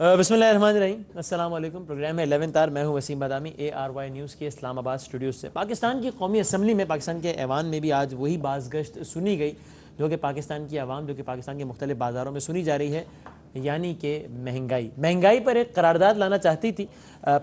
بسم اللہ الرحمن الرحیم، السلام علیکم۔ پروگرام ہے 11 آر، میں ہوں وسیم بادامی، ARY نیوز کے اسلام آباد اسٹوڈیو سے۔ پاکستان کی قومی اسمبلی میں، پاکستان کے ایوان میں بھی آج وہی بازگشت سنی گئی جو کہ پاکستان کی عوام، جو کہ پاکستان کے مختلف بازاروں میں سنی جا رہی ہے، یعنی کہ مہنگائی پر ایک قرارداد لانا چاہتی تھی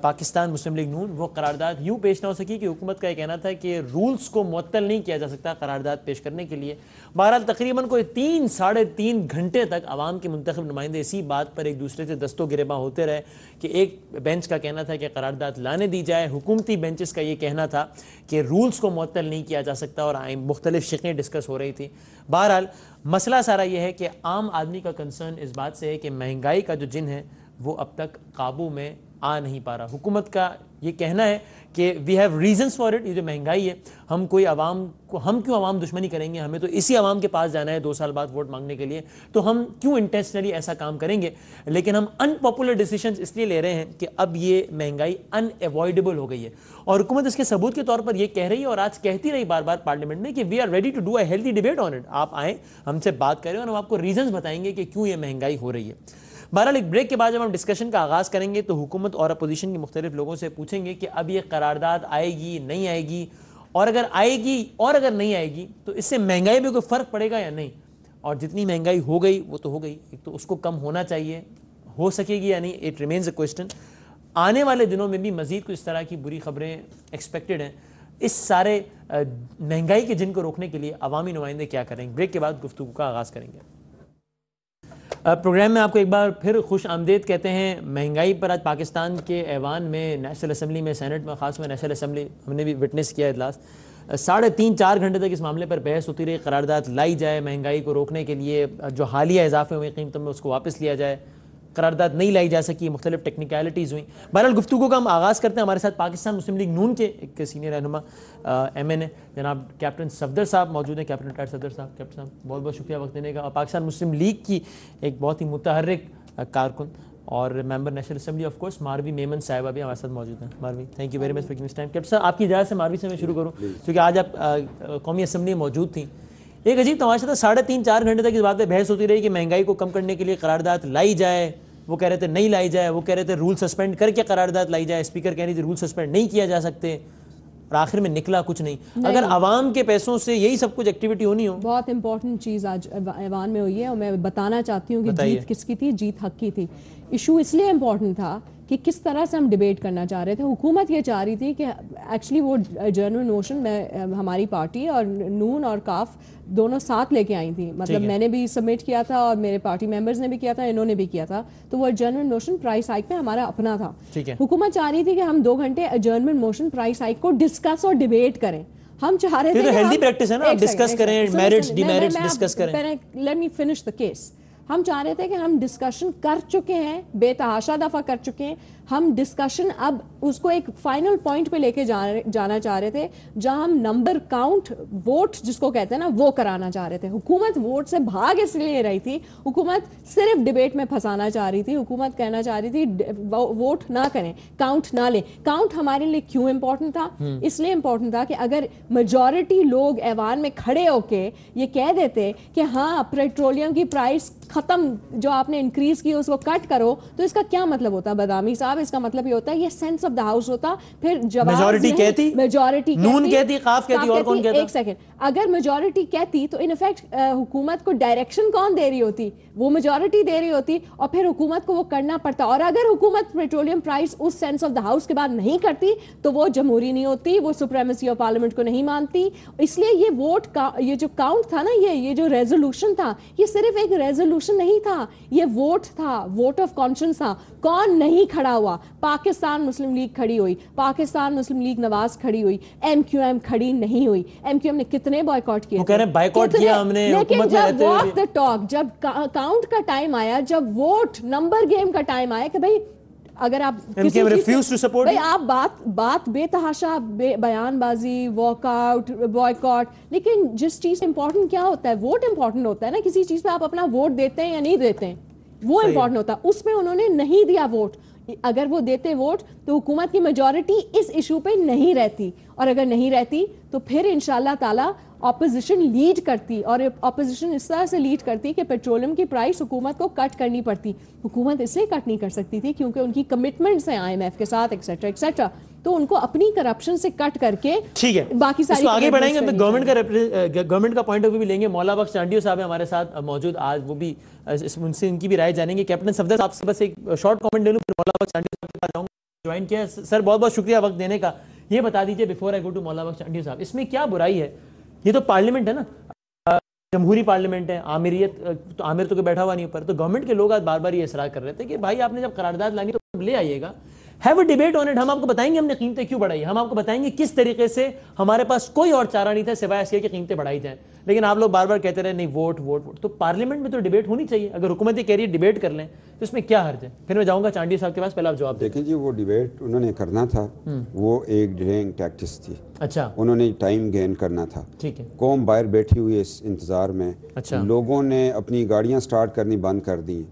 پاکستان مسلم لیگ نون۔ وہ قرارداد یوں پیش نہ ہو سکی کہ حکومت کا یہ کہنا تھا کہ رولز کو معطل نہیں کیا جا سکتا قرارداد پیش کرنے کے لیے۔ بہرحال تقریباً کوئی 3-3.5 گھنٹے تک عوام کے منتخب نمائندے اسی بات پر ایک دوسرے سے دست و گریباں ہوتے رہے کہ ایک بینچ کا کہنا تھا کہ قرارداد لانے دی جائے، حکومتی بینچز کا یہ کہنا تھا کہ رولز کو معطل نہیں کیا جا سکتا، اور مختلف شقیں ڈسکس ہو رہی تھی۔ بہرحال مسئلہ سارا یہ ہے کہ عام آدمی کا کنسرن اس بات سے ہے کہ مہنگائی کا جو جن ہے وہ اب تک قابو میں آ نہیں پا رہا۔ حکومت کا یہ کہنا ہے کہ وی ہیو ریزنس فار اٹ، یہ جو مہنگائی ہے ہم کیوں عوام دشمنی کریں گے، ہمیں تو اسی عوام کے پاس جانا ہے 2 سال بعد ووٹ مانگنے کے لیے، تو ہم کیوں انٹینشنلی ایسا کام کریں گے، لیکن ہم ان پاپولر ڈیسیشنز اس لیے لے رہے ہیں کہ اب یہ مہنگائی ان ایوائڈیبل ہو گئی ہے۔ اور حکومت اس کے ثبوت کے طور پر یہ کہہ رہی ہے، اور آج کہتی رہی بار بار پارلیمنٹ میں، کہ we are ready to do a healthy debate on it, آپ آئیں ہم سے بات کریں اور ہم آپ کو ریزنز بتائیں گے کہ کیوں یہ مہنگائی ہو رہی ہے۔ بہرحال ایک بریک کے بعد جب ہم ڈسکشن کا آغاز کریں گے تو حکومت اور اپوزیشن کے مختلف لوگوں سے پوچھیں گے کہ اب یہ قرارداد آئے گی نہیں آئے گی، اور اگر آئے گی اور اگر نہیں آئے گی تو اس سے مہنگائی میں کوئی فرق پڑے گا یا نہیں، اور جتنی مہنگائی ہو گئی وہ تو ہو گئی، ایک تو اس کو کم ہونا چاہیے، ہو سکے گی یا نہیں، اٹ ریمینز اے کوسچن۔ آنے والے دنوں میں بھی مزید کچھ اس طرح کی بری خبریں ایکسپیکٹڈ ہیں۔ اس سارے مہنگائی کے جن کو روکنے کے لیے عوامی نمائندے کیا کریں گے، بریک کے بعد گفتگو کا آغاز کریں گے۔ پروگرام میں آپ کو ایک بار پھر خوش آمدید کہتے ہیں۔ مہنگائی پر آج پاکستان کے ایوان میں، نیشنل اسمبلی میں، سینٹ میں، خاص میں نیشنل اسمبلی ہم نے بھی وٹنس کیا اجلاس، 3.5-4 گھنٹے تک اس معاملے پر بحث ہوتی رہی۔ قرارداد لائی جائے مہنگائی کو روکنے کے لیے، جو حالیہ اضافے ہوئے قیمتوں میں اس کو واپس لیا جائے، قرارداد نہیں لائی جا سکی، مختلف ٹیکنیکلٹیز ہوئیں۔ بہرحال گفتگو کا ہم آغاز کرتے ہیں۔ ہمارے ساتھ پاکستان مسلم لیگ نون کے ایک سینئر رہنما MN جناب کیپٹن صفدر صاحب موجود ہیں، کیپٹن ریٹائرڈ صفدر صاحب۔ کیپٹن صاحب بہت بہت شکریہ وقت دینے کا، اور پاکستان مسلم لیگ کی ایک بہت ہی متحرک کارکن اور member national assembly of course Marvi Memon صاحبہ بھی ہمارے ساتھ موجود ہیں۔ Marvi, thank you very much for giving اس ٹائم۔ کیپٹن صاحب آپ کی اجازت سے ماروی سے میں شروع کروں کیونکہ آج آپ قومی اسمبلی میں موجود تھیں۔ ایک عجیب تماشا تھا، 3.5-4 گھنٹے تک اس بات پہ بحث ہوتی رہی کہ مہنگائی کو کم کرنے کے لیے قرارداد لائی جائے، وہ کہہ رہے تھے نہیں لائی جائے، وہ کہہ رہے تھے رول سسپینڈ کر کے قرارداد لائی جائے، اسپیکر کہہ رہی تھی رول سسپینڈ نہیں کیا جا سکتے، اور آخر میں نکلا کچھ نہیں۔ اگر عوام کے پیسوں سے یہی سب کچھ ایکٹیویٹی ہونی ہو، بہت امپورٹنٹ چیز آج ایوان میں ہوئی ہے، اور میں بتانا چاہتی ہوں کہ جیت کس کی تھی، جیت حق کی تھی۔ ایشو اس لیے امپورٹنٹ تھا کہ کس طرح سے ہم ڈیبیٹ کرنا چاہ رہے تھے۔ حکومت یہ چاہ رہی تھی کہ ایکچولی وہ جنرل نوشن میں ہماری پارٹی اور نون اور کاف دونوں ساتھ لے کے آئی تھی، مطلب میں نے بھی سبمٹ کیا تھا اور میرے پارٹی ممبرز نے بھی کیا تھا، انہوں نے بھی کیا تھا، تو وہ جنرل موشن پرائس ہائیک پہ ہمارا اپنا تھا۔ حکومت چاہ رہی تھی کہ ہم 2 گھنٹے جنرل موشن پرائس ہائیک کو ڈسکس اور ڈیبیٹ کریں۔ ہم چاہ رہے تھے ہیلدی پریکٹس ہے نا، ڈسکس کریں، میرٹس ڈیمیرٹس ڈسکس کریں۔ Let me finish the case. ہم چاہ رہے تھے کہ ہم ڈسکشن کر چکے ہیں، بے تحاشا دفعہ کر چکے ہیں، ہم ڈسکشن اب اس کو ایک فائنل پوائنٹ پہ لے کے جانا چاہ رہے تھے جہاں ہم نمبر کاؤنٹ ووٹ جس کو کہتے ہیں نا وہ کرانا چاہ رہے تھے۔ حکومت ووٹ سے بھاگ اس لیے رہی تھی، حکومت صرف ڈیبیٹ میں پھنسانا چاہ رہی تھی، حکومت کہنا چاہ رہی تھی ووٹ نہ کریں، کاؤنٹ نہ لیں۔ کاؤنٹ ہمارے لیے کیوں امپورٹنٹ تھا؟ اس لیے امپورٹنٹ تھا کہ اگر میجورٹی لوگ ایوان میں کھڑے ہو کے یہ کہہ دیتے کہ ہاں پیٹرولیم کی پرائس ختم، جو آپ نے انکریز کی اس کو کٹ کرو، تو اس کا کیا مطلب ہوتا بادامی صاحب؟ اس کا مطلب یہ ہوتا ہے یہ سینس آف دا ہاؤس ہوتا۔ پھر میجورٹی کہتی، میجورٹی نون کہتی، قاف کہتی، اور کون کہتا؟ ایک سیکنڈ، اگر میجورٹی کہتی تو ان افیکٹ حکومت کو ڈائریکشن کون دے رہی ہوتی؟ وہ میجورٹی دے رہی ہوتی، اور پھر حکومت کو وہ کرنا پڑتا۔ اور اگر حکومت پیٹرولیم پرائس اس سینس آف دا ہاؤس کے بعد نہیں کرتی تو وہ جمہوری نہیں ہوتی، وہ سپریمیسی آف پارلیمنٹ کو نہیں مانتی۔ اس لیے یہ ووٹ کا یہ جو کاؤنٹ تھا نا، یہ جو ریزولوشن تھا، یہ صرف ایک ریزولوشن نہیں تھا، یہ ووٹ تھا، ووٹ آف کانشنس تھا۔ کون نہیں کھڑا ہوا؟ پاکستان مسلم لیگ کھڑی ہوئی، پاکستان مسلم لیگ نواز کھڑی ہوئی، MQM کھڑی نہیں ہوئی۔ MQM نے کتنے بائیکاٹ کیے؟ وہ کہہ رہے ہیں بائیکاٹ کیا ہم نے، لیکن جب واک دا ٹاک، جب کاؤنٹ کا ٹائم آیا، جب ووٹ نمبر گیم کا ٹائم آیا کہ بھائی اگر آپ آپ بات بے تحاشا بیان بازی، واک آؤٹ، بوائیکاٹ، لیکن جس چیز امپورٹنٹ کیا ہوتا ہے؟ ووٹ امپورٹنٹ ہوتا ہے نا، کسی چیز پہ آپ اپنا ووٹ دیتے ہیں یا نہیں دیتے ہیں، وہ امپورٹنٹ ہوتا ہے۔ اس میں انہوں نے نہیں دیا ووٹ۔ اگر وہ دیتے ووٹ تو حکومت کی میجورٹی اس ایشو پہ نہیں رہتی، اور اگر نہیں رہتی تو پھر انشاءاللہ تعالی اپوزیشن لیڈ کرتی, اور اپوزیشن اس طرح سے لیڈ کرتی کہ پیٹرولیم کی پرائس حکومت کو کٹ کرنی پڑتی. حکومت اس لیے کٹ نہیں کر سکتی تھی کیونکہ ان کی کمٹمنٹس ہیں IMF کے ساتھ ایکسیٹرا ایکسیٹرا, تو ان کو اپنی کرپشن سے کٹ کر کے ٹھیک ہے باقی ساری آگے بڑھیں گے. گورنمنٹ کا پوائنٹ آف ویو بھی لیں گے. مولا بخش چانڈیو صاحب ہمارے ساتھ موجود آج, وہ بھی ان سے ان کی بھی رائے جانیں گے. کیپٹن صفدر صاحب سے بس ایک شارٹ کامنٹ لے لوں, پھر مولا بخش چانڈیو صاحب کے پاس جاؤں گا. جوائن کیا ہے سر, بہت بہت شکریہ وقت دینے کا. یہ بتا دیجیے بیفور آئی گو ٹو مولا بخش چانڈیو صاحب, اس میں کیا برائی ہے؟ یہ تو پارلیمنٹ ہے نا, جمہوری پارلیمنٹ ہے, آمریت تو آمر تو بیٹھا ہوا نہیں اوپر. تو گورنمنٹ کے لوگ آج بار بار یہ اصرار کر رہے تھے کہ بھائی آپ نے جب قرارداد لانی تو لے آئیے گا, have a debate on it. ہم آپ کو بتائیں گے ہم نے قیمتیں کیوں بڑھائی, ہم آپ کو بتائیں گے کس طریقے سے ہمارے پاس کوئی اور چارہ نہیں تھا سوائے اس کے قیمتیں بڑھائی جائیں. لیکن آپ لوگ بار بار کہتے رہے نہیں ووٹ ووٹ ووٹ. تو پارلیمنٹ میں تو ڈیبیٹ ہونی چاہیے. اگر حکومت یہ کہہ رہی ہے ڈیبیٹ کر لیں تو اس میں کیا حرج ہے؟ پھر میں جاؤں گا چانڈی صاحب کے پاس, پہلے آپ جواب دیکھیں جی. وہ ڈیبیٹ انہوں نے کرنا تھا, وہ ایک ڈیلینگ ٹیکٹس تھی. اچھا, انہوں نے ٹائم گین کرنا تھا. ٹھیک ہے, قوم باہر بیٹھی ہوئی اس انتظار میں. اچھا, لوگوں نے اپنی گاڑیاں سٹارٹ کرنی بند کر دی.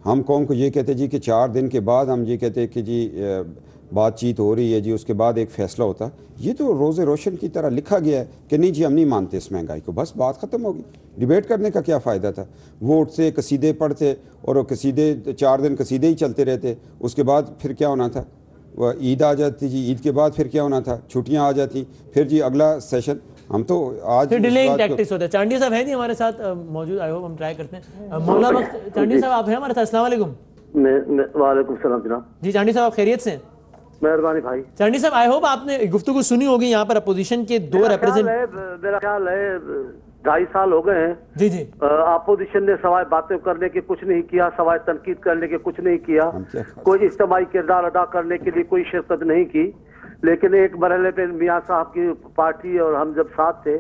ہم قوم کو یہ کہتے جی کہ 4 دن کے بعد ہم یہ کہتے کہ جی بات چیت ہو رہی ہے جی, اس کے بعد ایک فیصلہ ہوتا. یہ تو روز روشن کی طرح لکھا گیا ہے کہ نہیں جی ہم نہیں مانتے اس مہنگائی کو, بس بات ختم ہوگی. ڈیبیٹ کرنے کا کیا فائدہ تھا؟ ووٹ سے قصیدے پڑھتے اور وہ قصیدے 4 دن قصیدے ہی چلتے رہتے. اس کے بعد پھر کیا ہونا تھا؟ وہ عید آ جاتی جی, عید کے بعد پھر کیا ہونا تھا؟ چھٹیاں آ جاتی, پھر جی اگلا سیشن. ہم تو آج ڈیلینگ ٹیکٹکس ہوتا ہے. چانڈی صاحب ہیں جی ہمارے ساتھ موجود, آئی ہوپ ہم ٹرائی کرتے ہیں. مولا بخش چانڈی صاحب آپ ہیں ہمارے ساتھ, السلام علیکم. وعلیکم السلام جناب. جی چانڈی صاحب آپ خیریت سے ہیں؟ مہربانی بھائی. چانڈی صاحب آئی ہوپ آپ نے گفتگو سنی ہوگی. یہاں پر اپوزیشن کے 2 ریپرزینٹ, میرا خیال ہے 2.5 سال ہو گئے ہیں. جی جی, اپوزیشن نے سوائے باتیں کرنے کے کچھ نہیں کیا, سوائے تنقید کرنے کے کچھ نہیں کیا, کوئی اجتماعی کردار ادا کرنے کے لیے کوئی شرکت نہیں کی. لیکن ایک مرحلے پہ میاں صاحب کی پارٹی اور ہم جب ساتھ تھے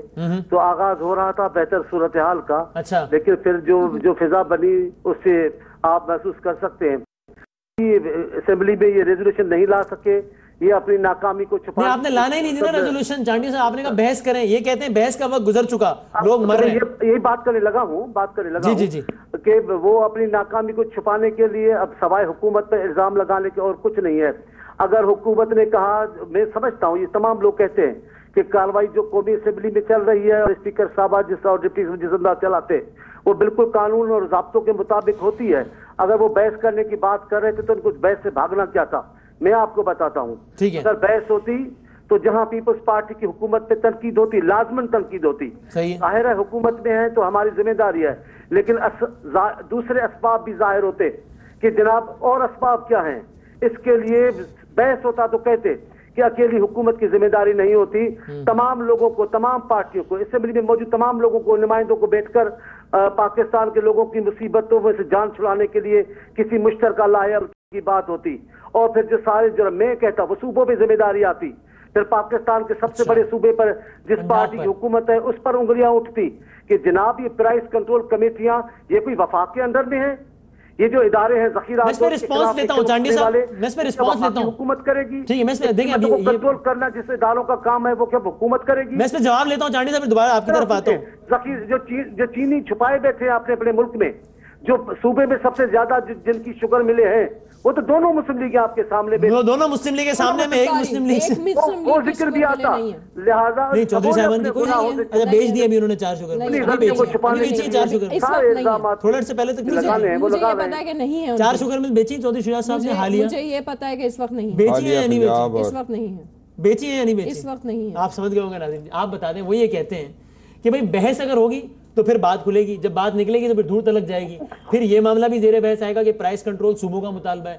تو آغاز ہو رہا تھا بہتر صورتحال کا. اچھا, لیکن پھر جو فضا بنی اس سے آپ محسوس کر سکتے ہیں. اسمبلی میں یہ ریزولوشن نہیں لا سکے, یہ اپنی ناکامی کو چھپا. آپ نے لانا ہی نہیں دینا ریزولوشن. چانڈی صاحب آپ نے کہا بحث کریں, یہ کہتے ہیں بحث کا وقت گزر چکا, لوگ مر رہے ہیں. یہی بات کرنے لگا ہوں جی جی کہ وہ اپنی ناکامی کو چھپانے کے لیے اب سوائے حکومت پہ الزام لگانے کے اور کچھ نہیں ہے. اگر حکومت نے کہا, میں سمجھتا ہوں یہ تمام لوگ کہتے ہیں کہ کاروائی جو قومی اسمبلی میں چل رہی ہے اور اسپیکر صاحبہ اور ڈپٹی جس انداز چلاتے وہ بالکل قانون اور ضابطوں کے مطابق ہوتی ہے. اگر وہ بحث کرنے کی بات کر رہے تھے تو ان کو بحث سے بھاگنا کیا تھا؟ میں آپ کو بتاتا ہوں. اگر بحث ہوتی تو جہاں پیپلز پارٹی کی حکومت پہ تنقید ہوتی, لازماً تنقید ہوتی. ظاہر ہے حکومت میں ہے تو ہماری ذمہ داری ہے, لیکن دوسرے اسباب بھی ظاہر ہوتے کہ جناب اور اسباب کیا ہیں. اس کے لیے بحث ہوتا تو کہتے کہ اکیلی حکومت کی ذمہ داری نہیں ہوتی, تمام لوگوں کو, تمام پارٹیوں کو, اسمبلی میں موجود تمام لوگوں کو, نمائندوں کو بیٹھ کر پاکستان کے لوگوں کی مصیبتوں میں سے جان چھڑانے کے لیے کسی مشترکہ لائحہ کی بات ہوتی. اور پھر جو سارے جرم میں کہتا وہ صوبوں پہ ذمہ داری آتی. پھر پاکستان کے سب سے بڑے صوبے پر جس پارٹی کی حکومت ہے اس پر انگلیاں اٹھتی کہ جناب یہ پرائس کنٹرول کمیٹیاں یہ کوئی وفاق کے اندر میں ہیں, یہ جو ادارے ہیں ذخیرہ حکومت کرے گی. کنٹرول کرنا جس اداروں کا کام ہے وہ کیا حکومت کرے گی؟ میں اس پہ جواب لیتا ہوں چانڈی صاحب, دوبارہ آپ کی طرف آتا ہوں. جو چینی چھپائے بیٹھے ہیں اپنے ملک میں, جو صوبے میں سب سے زیادہ جن کی شوگر ملے ہیں وہ تو دونوں مسلم لیگ آپ کے سامنے, دونوں مسلم لیگ کے سامنے میں ایک مسلم لیگ وہ ذکر بھی آتا. لہٰذا نہیں چودھری صاحبان کی کوئی اچھا بیچ دیا ابھی انہوں نے 4 شوگر, تھوڑا سے پہلے تک مجھے یہ پتا ہے کہ نہیں ہے 4 شوگر مل بیچی چودھری شجاعت صاحب نے حالیہ. مجھے یہ پتا ہے کہ اس وقت نہیں بیچی ہے یا نہیں بیچی, اس وقت نہیں ہے, بیچی ہے یا نہیں بیچی اس وقت نہیں ہے. آپ سمجھ گئے ہوں گے ناظرین. آپ بتا دیں, وہ یہ کہتے ہیں کہ بھائی بحث اگر ہوگی تو پھر بات کھلے گی, جب بات نکلے گی تو پھر دور تلک جائے گی. پھر یہ معاملہ بھی زیر بحث آئے گا کہ پرائس کنٹرول صوبوں کا مطالبہ ہے,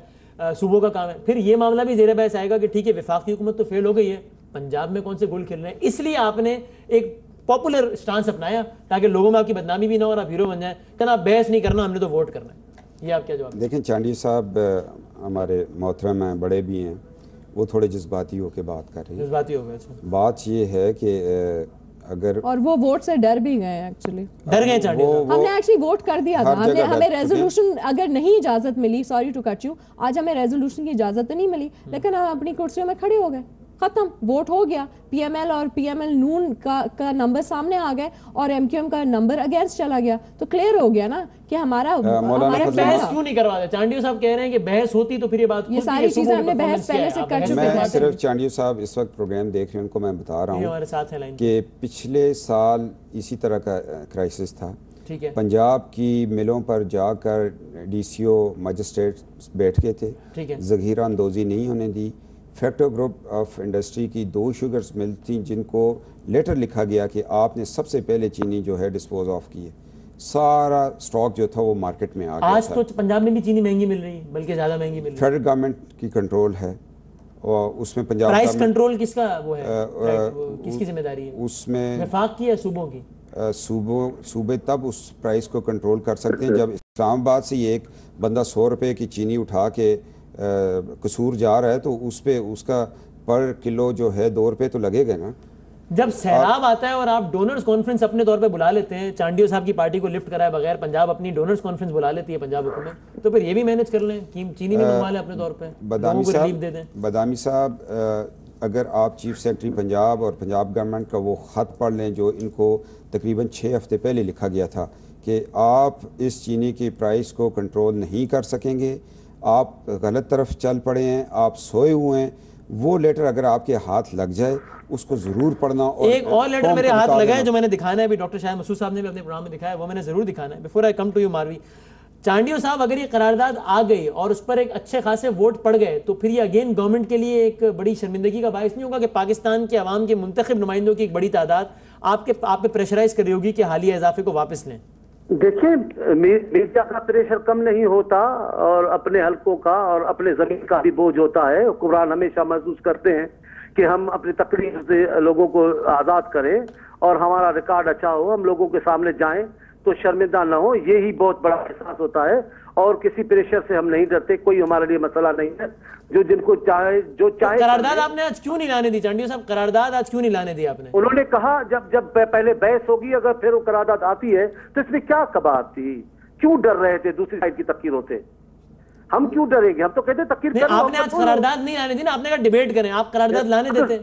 صوبوں کا کام ہے. پھر یہ معاملہ بھی زیر بحث آئے گا کہ ٹھیک ہے وفاقی حکومت تو فیل ہو گئی ہے, پنجاب میں کون سے گول کھیل رہے ہیں. اس لیے آپ نے ایک پاپولر سٹانس اپنایا تاکہ لوگوں میں آپ کی بدنامی بھی نہ ہو اور آپ ہیرو بن جائیں. کہ آپ بحث نہیں کرنا, ہم نے تو ووٹ کرنا ہے. یہ آپ کیا جواب؟ دیکھیں چانڈی صاحب ہمارے محترم ہیں, بڑے بھی ہیں, وہ تھوڑے جذباتی ہو کے بات کر رہے ہیں. جذباتی ہو گئے. بات یہ ہے کہ اگر اور وہ ووٹ سے ڈر بھی گئے ایکچولی, ڈر گئے چانڈی صاحب. ہم نے ایکچولی ووٹ کر دیا تھا, ہمیں ریزولوشن اگر نہیں اجازت ملی, سوری ٹو کٹ یو, آج ہمیں ریزولوشن کی اجازت نہیں ملی لیکن ہم اپنی کرسیوں میں کھڑے ہو گئے. ختم, ووٹ ہو گیا, پی ایم ایل اور پی ایم ایل نون کا نمبر سامنے آ گئے اور ایم کیو ایم کا نمبر اگینسٹ چلا گیا, تو کلیئر ہو گیا نا کہ ہمارا بحث کیوں نہیں کرواتے. چانڈیو صاحب کہہ رہے ہیں کہ بحث ہوتی تو پھر یہ بات, یہ ساری چیزیں ہم نے بحث پہلے سے کر چکے ہیں. میں صرف چانڈیو صاحب اس وقت پروگرام دیکھ رہے ہیں, ان کو میں بتا رہا ہوں کہ پچھلے سال اسی طرح کا کرائسس تھا. پنجاب کی ملوں پر جا کر ڈی سی او مجسٹریٹ بیٹھ گئے تھے, ذخیرہ اندوزی نہیں ہونے دی. فیکٹو گروپ آف انڈسٹری کی 2 شوگرز مل تھیں جن کو لیٹر لکھا گیا کہ آپ نے سب سے پہلے چینی جو ہے ڈسپوز آف کی ہے. سارا سٹاک جو تھا وہ مارکیٹ میں آ گیا. آج تو پنجاب میں بھی چینی مہنگی مل رہی ہے, بلکہ زیادہ مہنگی مل رہی ہے. فیڈرل گورنمنٹ کی کنٹرول ہے اور اس میں پنجاب پرائس کنٹرول کس کا وہ ہے, کس کی ذمہ داری ہے؟ اس میں وفاق کی یا صوبوں کی؟ صوبے تب اس پرائس کو کنٹرول کر سکتے ہیں جب اسلام آباد سے یہ ایک بندہ 100 روپے کی چینی اٹھا کے قصور جا رہا ہے تو اس پہ اس کا پر کلو جو ہے 2 روپے تو لگے گا نا. جب سیلاب آتا ہے اور آپ ڈونرز کانفرنس اپنے طور پہ بلا لیتے ہیں, چانڈیو صاحب کی پارٹی کو لفٹ کرائے بغیر پنجاب اپنی ڈونرز کانفرنس بلا لیتی ہے پنجاب حکومت, تو پھر یہ بھی مینج کر لیں, چینی بھی منگوا لیں اپنے طور پہ, لوگوں کو ریلیف دے دیں. بدامی صاحب, اگر آپ چیف سیکرٹری پنجاب اور پنجاب گورنمنٹ کا وہ خط پڑھ لیں جو ان کو تقریباً 6 ہفتے پہلے لکھا گیا تھا کہ آپ اس چینی کی پرائس کو کنٹرول نہیں کر سکیں گے, آپ غلط طرف چل پڑے ہیں, آپ سوئے ہوئے ہیں, وہ لیٹر اگر آپ کے ہاتھ لگ جائے اس کو ضرور پڑھنا. ایک اور لیٹر میرے ہاتھ لگا ہے جو میں نے دکھانا ہے, ابھی ڈاکٹر شاہد مسعود صاحب نے بھی اپنے پروگرام میں دکھایا ہے, وہ میں نے ضرور دکھانا ہے. Before I come to you Marvi, Chandio صاحب اگر یہ قرارداد آ گئی اور اس پر ایک اچھے خاصے ووٹ پڑ گئے تو پھر یہ اگین گورنمنٹ کے لیے ایک بڑی شرمندگی کا باعث نہیں ہوگا کہ پاکستان کے عوام کے منتخب نمائندوں کی ایک بڑی تعداد آپ پہ پریشرائز کر رہی ہوگی کہ حالیہ اضافے کو واپس لیں؟ دیکھیں, میڈیا کا پریشر کم نہیں ہوتا اور اپنے حلقوں کا اور اپنے زمین کا بھی بوجھ ہوتا ہے. حکمران ہمیشہ محسوس کرتے ہیں کہ ہم اپنی تقریر سے لوگوں کو آزاد کریں اور ہمارا ریکارڈ اچھا ہو, ہم لوگوں کے سامنے جائیں تو شرمندہ نہ ہو. یہی بہت بڑا احساس ہوتا ہے اور کسی پریشر سے ہم نہیں ڈرتے, کوئی ہمارے لیے مسئلہ نہیں ہے. جن کو چاہے قرارداد آپ نے آج کیوں نہیں لانے دی چانڈیو صاحب, قرارداد آج کیوں نہیں لانے دی آپ نے؟ انہوں نے کہا جب پہلے بحث ہوگی, اگر پھر وہ قرارداد آتی ہے تو اس میں کیا کباہت تھی, کیوں ڈر رہے تھے دوسری سائڈ کی تقریروں سے؟ ہم کیوں ڈریں گے, ہم تو کہتے تقریر کریں. آپ نے آج قرارداد نہیں لانے دی نا, آپ نے کہا ڈیبیٹ کریں, آپ قرارداد لانے دیتے.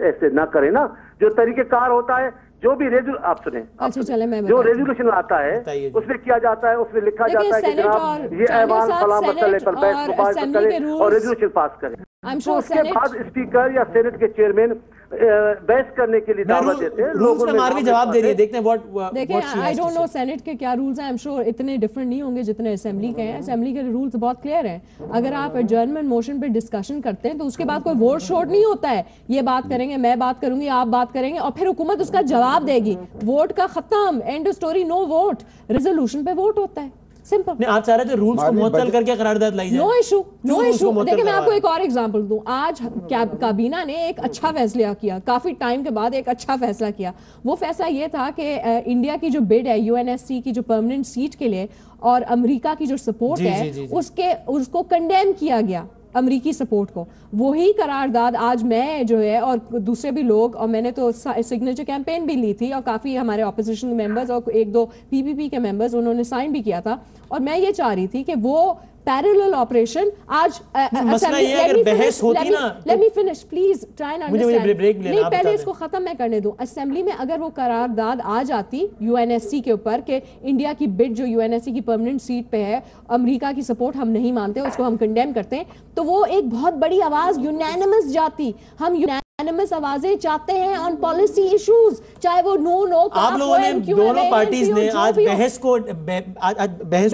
ایسے نہ کریں نا, جو طریقہ کار ہوتا ہے, جو بھی آپ سنیں, جو ریزولوشن آتا ہے اس میں کیا جاتا ہے, اس میں لکھا جاتا ہے کہ جناب یہ ایوان فلاں مسئلے پر بحث کرے اور ریزولوشن پاس کرے. اس کے بعد اسپیکر یا سینٹ کے چیئرمین بحث کرنے کے لیے دعوت دیتے ہیں. لوگوں میں ماروی جواب دے رہی ہے, دیکھتے ہیں دیکھیں آئی ڈونٹ نو سینٹ کے کیا رولز ہیں, ایم شور اتنے ڈفرنٹ نہیں ہوں گے جتنے اسمبلی کے ہیں. اسمبلی کے رولز بہت کلیئر ہیں, اگر آپ ایڈجرنمنٹ موشن پہ ڈسکشن کرتے ہیں تو اس کے بعد کوئی ووٹ شوٹ نہیں ہوتا ہے, یہ بات کریں گے, میں بات کروں گی, آپ بات کریں گے اور پھر حکومت اس کا جواب دے گی, ووٹ کا ختم, end story, no vote. Resolution پہ ووٹ ہوتا ہے, سمپل. آپ چاہ رہے تھے رولز کو معطل کر کے قرارداد لائی جائے. No issue. دیکھیں میں آپ کو ایک اور ایگزامپل دوں, آج کابینہ نے ایک اچھا فیصلہ کیا, کافی ٹائم کے بعد ایک اچھا فیصلہ کیا. وہ فیصلہ یہ تھا کہ انڈیا کی جو بڈ ہے یو این ایس سی کی جو پرماننٹ سیٹ کے لیے اور امریکہ کی جو سپورٹ ہے اس کو کنڈیم کیا گیا, امریکی سپورٹ کو. وہی قرارداد آج میں جو ہے اور دوسرے بھی لوگ, اور میں نے تو سگنیچر کیمپین بھی لی تھی اور کافی ہمارے اپوزیشن ممبرز اور 1-2 پی پی پی کے ممبرز انہوں نے سائن بھی کیا تھا, اور میں یہ چاہ رہی تھی کہ وہ پیرلل آپریشن آج مسئلہ یہ ہے اگر بحث ہوتی نا, let me finish please, try and understand. نہیں پہلے اس کو ختم میں کرنے دوں. اسمبلی میں اگر وہ قرارداد آ جاتی یو این ایس سی کے اوپر کہ انڈیا کی بڈ جو یو این ایس سی کی پرماننٹ سیٹ پہ ہے, امریکہ کی سپورٹ ہم نہیں مانتے, اس کو ہم کنڈیم کرتے ہیں, تو وہ ایک بہت بڑی آواز یونینیمس جاتی. ہم یونینیمس آوازیں چاہتے ہیں آن پالیسی ایشوز, چاہے وہ نو آپ لوگوں نے دونوں پارٹیز نے آج بحث کو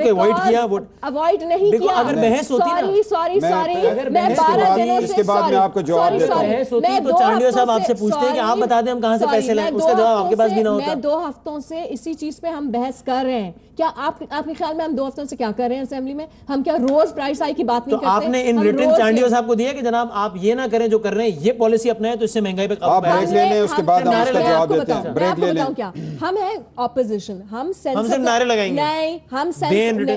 اوائڈ کیا, اوائڈ نہیں کیا. اگر بحث ہوتی نا, میں 12 دنوں اس کے بعد میں آپ کو جواب دیتا ہوں. بحث ہوتی تو چانڈیو صاحب آپ سے پوچھتے ہیں کہ آپ بتا دیں ہم کہاں سے پیسے لائیں, اس کا جواب آپ کے پاس بھی نہ ہوتا. میں 2 ہفتوں سے اسی چیز پہ ہم بحث کر رہے ہیں. کیا آپ کے خیال میں ہم 2 ہفتوں سے کیا کر رہے ہیں اسمبلی میں؟ ہم کیا روز پرائس ہائی کی بات نہیں کرتے؟ تو آپ نے ان ریٹن چانڈیو صاحب کو دیا کہ جناب آپ یہ نہ کریں جو کر رہے ہیں, یہ پالیسی اپنائیں تو اس سے مہنگائی پہ آپ بریک لے لیں, اس کے بعد ہم اس کا جواب دیتے ہیں. بریک لے لیں. کیا ہم ہیں اپوزیشن, ہم صرف نعرے لگائیں گے نہیں, ہم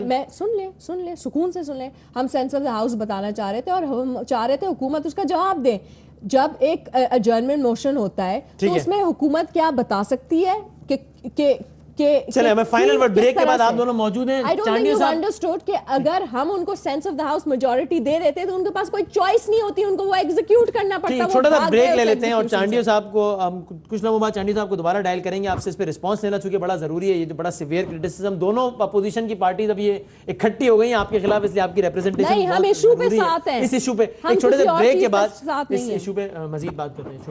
میں سن لیں سکون سے سن لیں. ہم سینس آف دا ہاؤس بتانا چاہ رہے تھے اور ہم چاہ رہے تھے حکومت اس کا جواب دے. جب ایک ایڈجرنمنٹ موشن ہوتا ہے تو اس میں حکومت کیا بتا سکتی ہے کہ چلے ہمیں فائنل ورڈ بریک کے بعد آپ دونوں موجود ہیں. I don't think you've understood کہ اگر ہم ان کو sense of the house majority دے دیتے تو ان کے پاس کوئی چوائس نہیں ہوتی, ان کو وہ ایگزیکیوٹ کرنا پڑتا. چھوٹا سا بریک لے لیتے ہیں اور چانڈیو صاحب کو ہم کچھ لمحوں بعد چانڈیو صاحب کو دوبارہ ڈائل کریں گے, آپ سے اس پہ رسپانس لینا چونکہ بڑا ضروری ہے. یہ جو بڑا سیویئر کرٹیسزم دونوں اپوزیشن کی پارٹیز اب یہ اکٹھی ہو گئی ہیں آپ کے خلاف, اس لیے آپ کی ریپرزنٹیشن نہیں, ہم ایشو پہ ساتھ ہیں, اس ایشو پہ ایک چھوٹے سے بریک کے بعد اس ایشو پہ مزید بات کرتے ہیں.